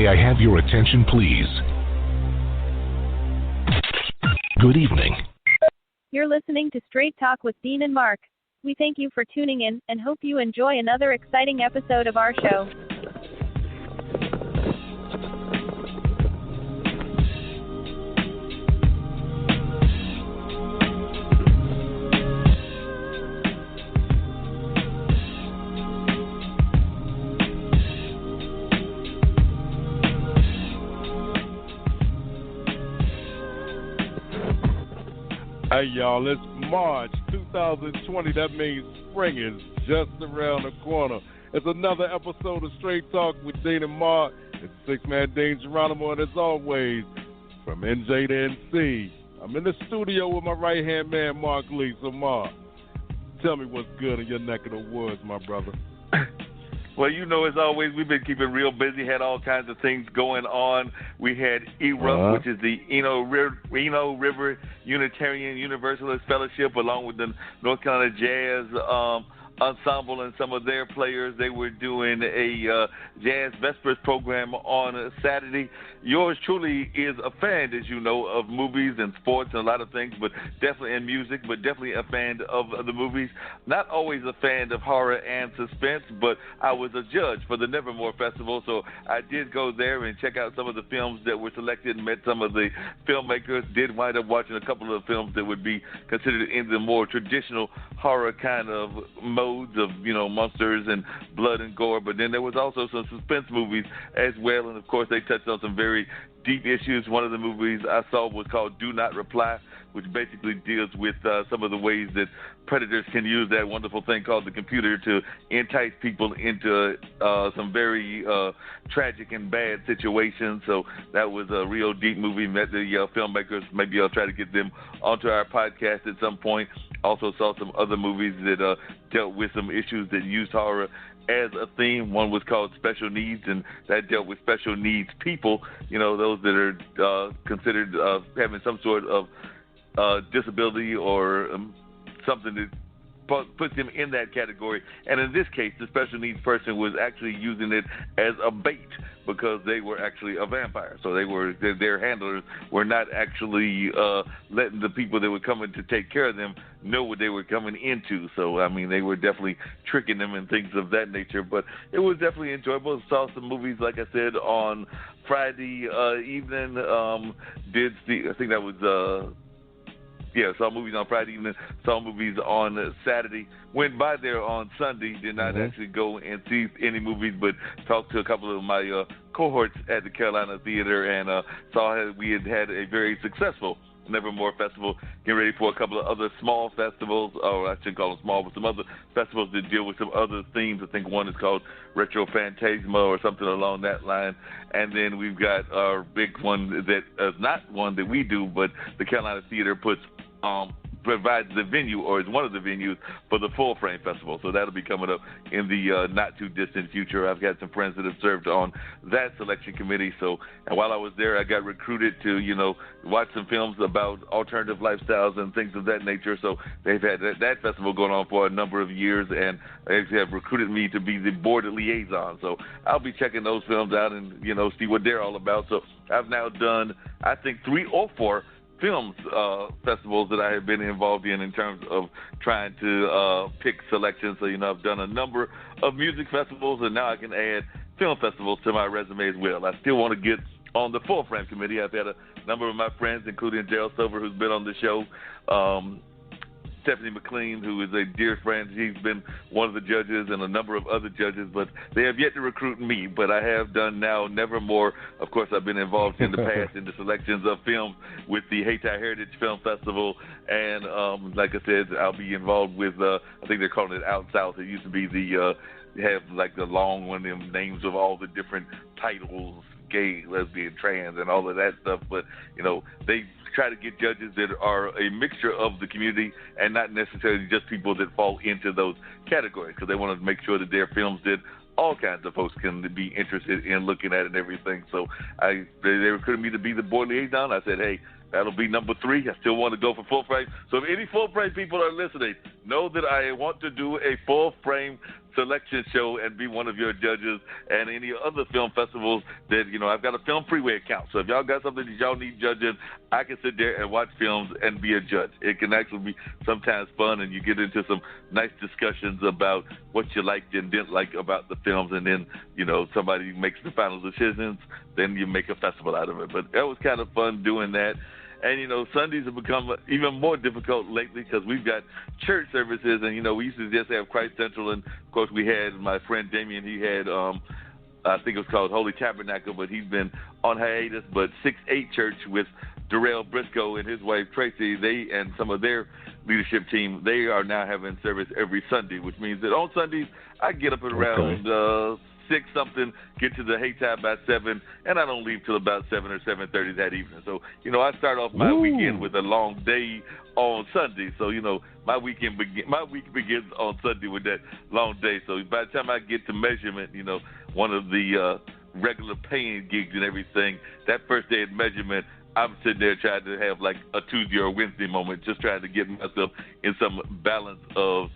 May I have your attention, please? Good evening. You're listening to Straight Talk with Dean and Marc. We thank you for tuning in and hope you enjoy another exciting episode of our show. Hey, y'all, it's March 2020. That means spring is just around the corner. It's another episode of Straight Talk with Dean and Marc. It's six-man Dean Geronimo, and as always, from NJ to NC, I'm in the studio with my right-hand man, Mark Lee. So, Mark, tell me what's good in your neck of the woods, my brother. Well, you know, as always, we've been keeping real busy, had all kinds of things going on. We had ERUP, which is the Eno River Unitarian Universalist Fellowship, along with the North Carolina Jazz Ensemble and some of their players. They were doing a Jazz Vespers program on Saturday. Yours truly is a fan, as you know, of movies and sports and a lot of things, but definitely in music, but definitely a fan of the movies. Not always a fan of horror and suspense, but I was a judge for the Nevermore Festival, so I did go there and check out some of the films that were selected and met some of the filmmakers. Did wind up watching a couple of films that would be considered in the more traditional horror kind of modes of, you know, monsters and blood and gore, but then there was also some suspense movies as well, and of course they touched on some very deep issues. One of the movies I saw was called Do Not Reply, which basically deals with some of the ways that predators can use that wonderful thing called the computer to entice people into some very tragic and bad situations. So that was a real deep movie. Met the filmmakers. Maybe I'll try to get them onto our podcast at some point. Also saw some other movies that dealt with some issues that used horror as a theme. One was called Special Needs, and that dealt with special needs people, you know, those that are considered having some sort of disability or something that puts them in that category. And in this case, the special needs person was actually using it as a bait because they were actually a vampire. So their handlers were not actually letting the people that were coming to take care of them know what they were coming into. So, I mean, they were definitely tricking them and things of that nature. But it was definitely enjoyable. Saw some movies, like I said, on Friday evening. I think that was... saw movies on Friday evening, saw movies on Saturday. Went by there on Sunday, did not actually go and see any movies, but talked to a couple of my cohorts at the Carolina Theater and saw we had a very successful Nevermore Festival, getting ready for a couple of other small festivals, or I shouldn't call them small, but some other festivals that deal with some other themes. I think one is called Retro Phantasma or something along that line. And then we've got our big one that is not one that we do, but the Carolina Theater provides the venue, or is one of the venues for the Full Frame Festival. So that'll be coming up in the not too distant future. I've got some friends that have served on that selection committee. So, and while I was there, I got recruited to, you know, watch some films about alternative lifestyles and things of that nature. So they've had that festival going on for a number of years, and they actually have recruited me to be the board liaison. So I'll be checking those films out and, you know, see what they're all about. So I've now done, I think, 3 or 4 films festivals that I have been involved in terms of trying to pick selections. So, you know, I've done a number of music festivals, and now I can add film festivals to my resume as well. I still want to get on the Full Frame Committee. I've had a number of my friends, including Gerald Silver, who's been on the show, Stephanie McLean, who is a dear friend. She's been one of the judges and a number of other judges, but they have yet to recruit me. But I have done now Nevermore. Of course, I've been involved in the past in the selections of films with the Hayti Heritage Film Festival. And like I said, I'll be involved with, I think they're calling it Out South. It used to be have like the long one, them names of all the different titles, gay, lesbian, trans, and all of that stuff. But, you know, they try to get judges that are a mixture of the community and not necessarily just people that fall into those categories, because they want to make sure that their films that all kinds of folks can be interested in looking at and everything. So they recruited me to be the board liaison. I said, hey, that'll be number 3. I still want to go for Full Frame. So if any Full Frame people are listening, know that I want to do a full-frame selection show and be one of your judges, and any other film festivals that, I've got a Film Freeway account. So if y'all got something that y'all need judging, I can sit there and watch films and be a judge. It can actually be sometimes fun, and you get into some nice discussions about what you liked and didn't like about the films, and then, somebody makes the final decisions, then you make a festival out of it. But that was kind of fun doing that. And, Sundays have become even more difficult lately because we've got church services. And, we used to just have Christ Central. And, of course, we had my friend Damien. He had, I think it was called Holy Tabernacle, but he's been on hiatus. But 6-8 Church with Darrell Briscoe and his wife Tracy, they and some of their leadership team, they are now having service every Sunday, which means that on Sundays I get up at around 6-something, get to the Haytime by 7, and I don't leave till about 7 or 7:30 that evening. So, I start off my weekend with a long day on Sunday. So, my week begins on Sunday with that long day. So by the time I get to measurement, one of the regular paying gigs and everything, that first day at measurement, I'm sitting there trying to have like a Tuesday or Wednesday moment, just trying to get myself in some balance of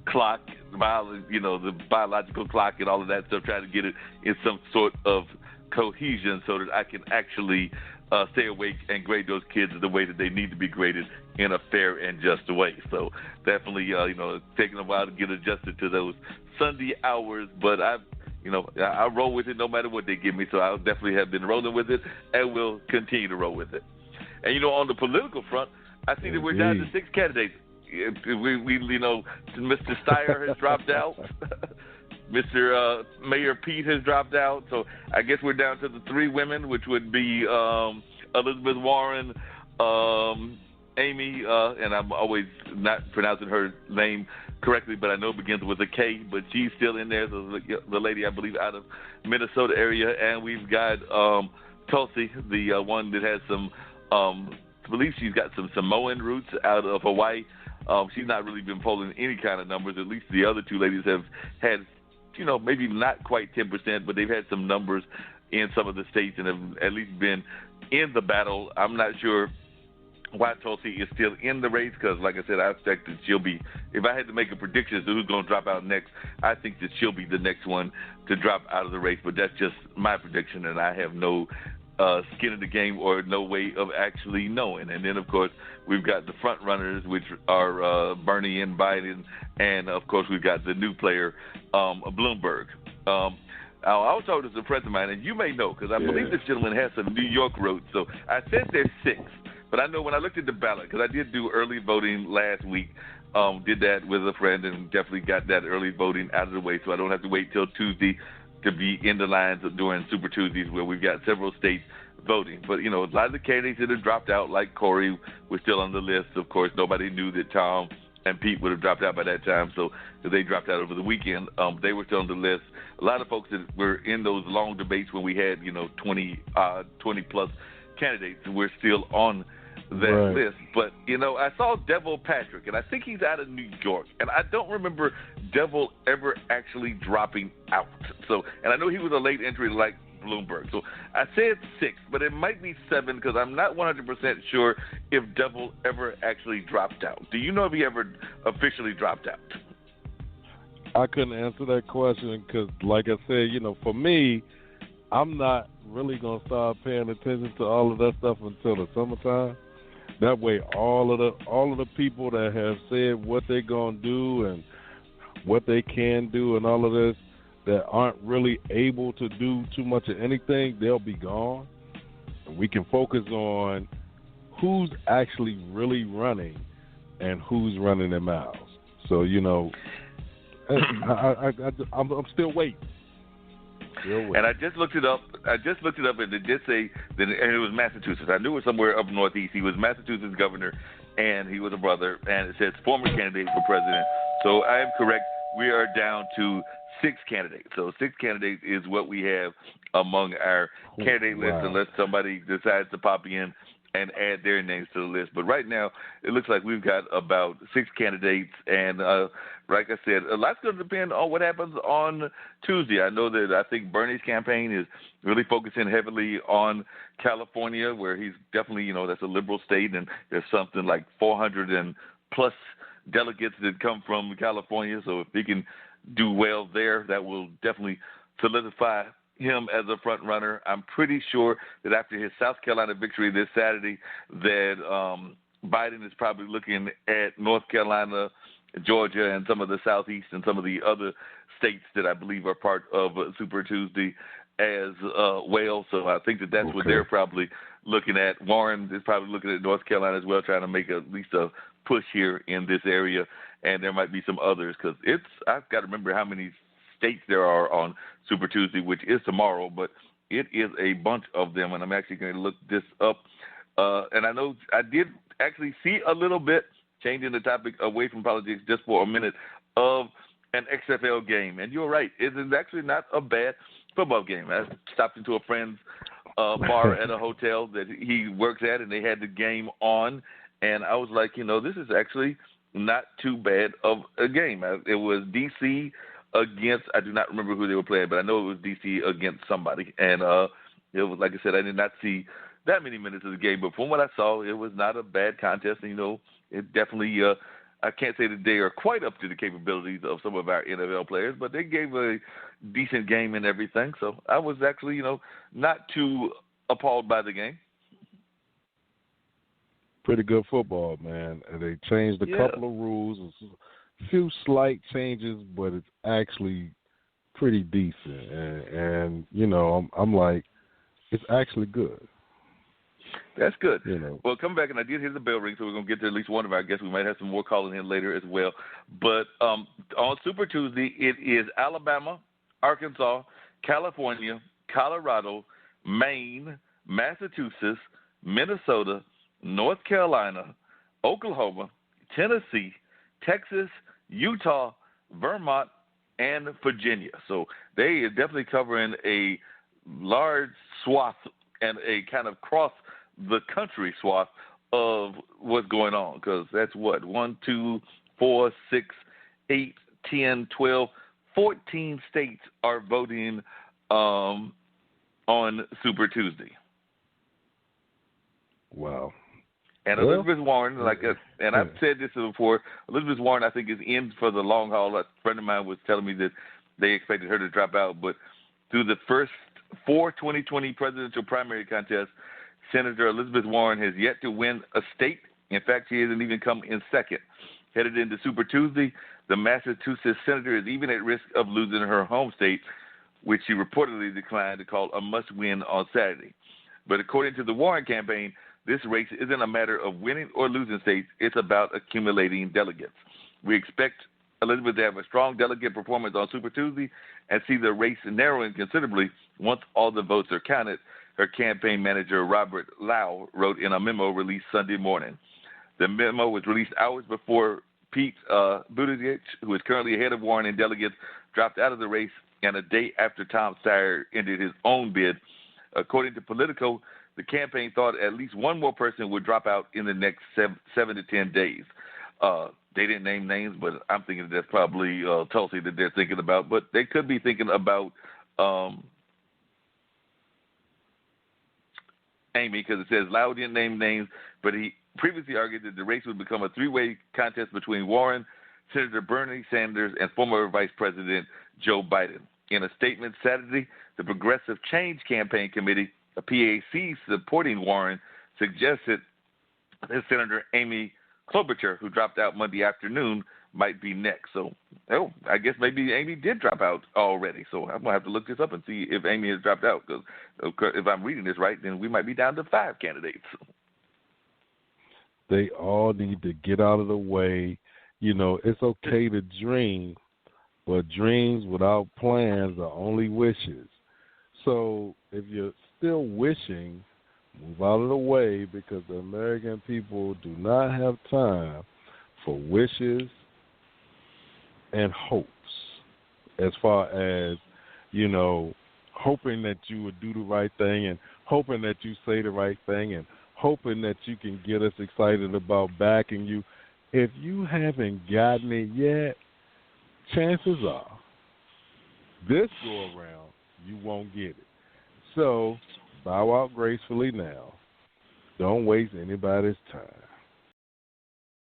clock, the biological clock and all of that stuff, trying to get it in some sort of cohesion so that I can actually stay awake and grade those kids the way that they need to be graded in a fair and just way. So definitely, taking a while to get adjusted to those Sunday hours, but I roll with it no matter what they give me. So I definitely have been rolling with it and will continue to roll with it. And, on the political front, I see that we're down to 6 candidates. Mr. Steyer has dropped out. Mr. Mayor Pete has dropped out. So I guess we're down to the 3 women, which would be Elizabeth Warren, Amy, and I'm always not pronouncing her name correctly, but I know it begins with a K, but she's still in there, the lady, I believe, out of Minnesota area. And we've got Tulsi, the one that has some, I believe she's got some Samoan roots out of Hawaii. She's not really been polling any kind of numbers. At least the other 2 ladies have had, maybe not quite 10%, but they've had some numbers in some of the states and have at least been in the battle. I'm not sure why Tulsi is still in the race because, like I said, I expect that she'll be, if I had to make a prediction as to who's going to drop out next, I think that she'll be the next one to drop out of the race. But that's just my prediction, and I have no skin in the game or no way of actually knowing. And then, of course, we've got the front runners, which are Bernie and Biden, and, of course, we've got the new player, Bloomberg. I was told as a friend of mine, and you may know, because I believe this gentleman has some New York roots. So I said there's 6, but I know when I looked at the ballot, because I did do early voting last week, did that with a friend and definitely got that early voting out of the way so I don't have to wait till Tuesday to be in the lines during Super Tuesdays where we've got several states voting. But, a lot of the candidates that have dropped out, like Corey, were still on the list. Of course, nobody knew that Tom and Pete would have dropped out by that time, so they dropped out over the weekend. They were still on the list. A lot of folks that were in those long debates when we had, 20-plus candidates were still on that list. But, I saw Devil Patrick, and I think he's out of New York, and I don't remember Devil ever actually dropping out. So, and I know he was a late entry like Bloomberg. So I said 6, but it might be 7 because I'm not 100% sure if Devil ever actually dropped out. Do you know if he ever officially dropped out? I couldn't answer that question because, like I said, for me, I'm not really going to start paying attention to all of that stuff until the summertime. That way, all of the people that have said what they're going to do and what they can do and all of this that aren't really able to do too much of anything, they'll be gone. And we can focus on who's actually really running and who's running their mouths. So, I'm still waiting. And I just looked it up. And it did say that and it was Massachusetts. I knew it was somewhere up northeast. He was Massachusetts governor, and he was a brother. And it says former candidate for president. So I am correct. We are down to 6 candidates. So 6 candidates is what we have among our candidate list, unless somebody decides to pop in and add their names to the list. But right now, it looks like we've got about 6 candidates. And like I said, a lot's going to depend on what happens on Tuesday. I know that I think Bernie's campaign is really focusing heavily on California, where he's definitely, that's a liberal state, and there's something like 400 and plus delegates that come from California. So if he can do well there, that will definitely solidify him as a front runner. I'm pretty sure that after his South Carolina victory this Saturday, that Biden is probably looking at North Carolina, Georgia, and some of the Southeast and some of the other states that I believe are part of Super Tuesday as well. So I think that that's what they're probably looking at. Warren is probably looking at North Carolina as well, trying to make at least a push here in this area. And there might be some others because I've got to remember how many states there are on Super Tuesday, which is tomorrow, but it is a bunch of them. And I'm actually going to look this up. And I know I did actually see a little bit, changing the topic away from politics just for a minute, of an XFL game. And you're right, it is actually not a bad football game. I stopped into a friend's bar at a hotel that he works at, and they had the game on. And I was like, this is actually not too bad of a game. It was D.C. against, I do not remember who they were playing, but I know it was D.C. against somebody. And it was, like I said, I did not see that many minutes of the game, but from what I saw, it was not a bad contest. And, it definitely, I can't say that they are quite up to the capabilities of some of our NFL players, but they gave a decent game and everything. So I was actually, not too appalled by the game. Pretty good football, man. They changed a couple of rules, a few slight changes, but it's actually pretty decent. And I'm like, it's actually good. That's good. Well, come back, and I did hear the bell ring, so we're going to get to at least one of our guests. We might have some more calling in later as well. But on Super Tuesday, it is Alabama, Arkansas, California, Colorado, Maine, Massachusetts, Minnesota, North Carolina, Oklahoma, Tennessee, Texas, Utah, Vermont, and Virginia. So they are definitely covering a large swath and a kind of cross the country swath of what's going on, because that's 1, 2, 4, 6, 8, 10, 12, 14 states are voting on Super Tuesday. Wow. And Elizabeth Warren, and I've said this before, Elizabeth Warren, I think, is in for the long haul. A friend of mine was telling me that they expected her to drop out, but through the first 4 2020 presidential primary contests, Senator Elizabeth Warren has yet to win a state. In fact, she hasn't even come in second. Headed into Super Tuesday, the Massachusetts senator is even at risk of losing her home state, which she reportedly declined to call a must-win on Saturday. But according to the Warren campaign, this race isn't a matter of winning or losing states. It's about accumulating delegates. We expect Elizabeth to have a strong delegate performance on Super Tuesday and see the race narrowing considerably once all the votes are counted, her campaign manager, Robert Lau, wrote in a memo released Sunday morning. The memo was released hours before Pete Buttigieg, who is currently ahead of Warren in delegates, dropped out of the race, and a day after Tom Steyer ended his own bid. According to Politico, the campaign thought at least one more person would drop out in the next 7 to 10 days. They didn't name names, but I'm thinking that's probably Tulsi that they're thinking about. But they could be thinking about Amy, because it says Lau didn't name names, but he previously argued that the race would become a three-way contest between Warren, Senator Bernie Sanders, and former Vice President Joe Biden. In a statement Saturday, the Progressive Change Campaign Committee, a PAC supporting Warren, suggested that Senator Amy Klobuchar, who dropped out Monday afternoon, might be next. So, I guess maybe Amy did drop out already. So I'm going to have to look this up and see if Amy has dropped out, because if I'm reading this right, then we might be down to 5 candidates. They all need to get out of the way. It's okay to dream, but dreams without plans are only wishes. So if you're still wishing, move out of the way, because the American people do not have time for wishes and hopes, as far as, hoping that you would do the right thing and hoping that you say the right thing and hoping that you can get us excited about backing you. If you haven't gotten it yet, chances are this go around you won't get it. So bow out gracefully now. Don't waste anybody's time.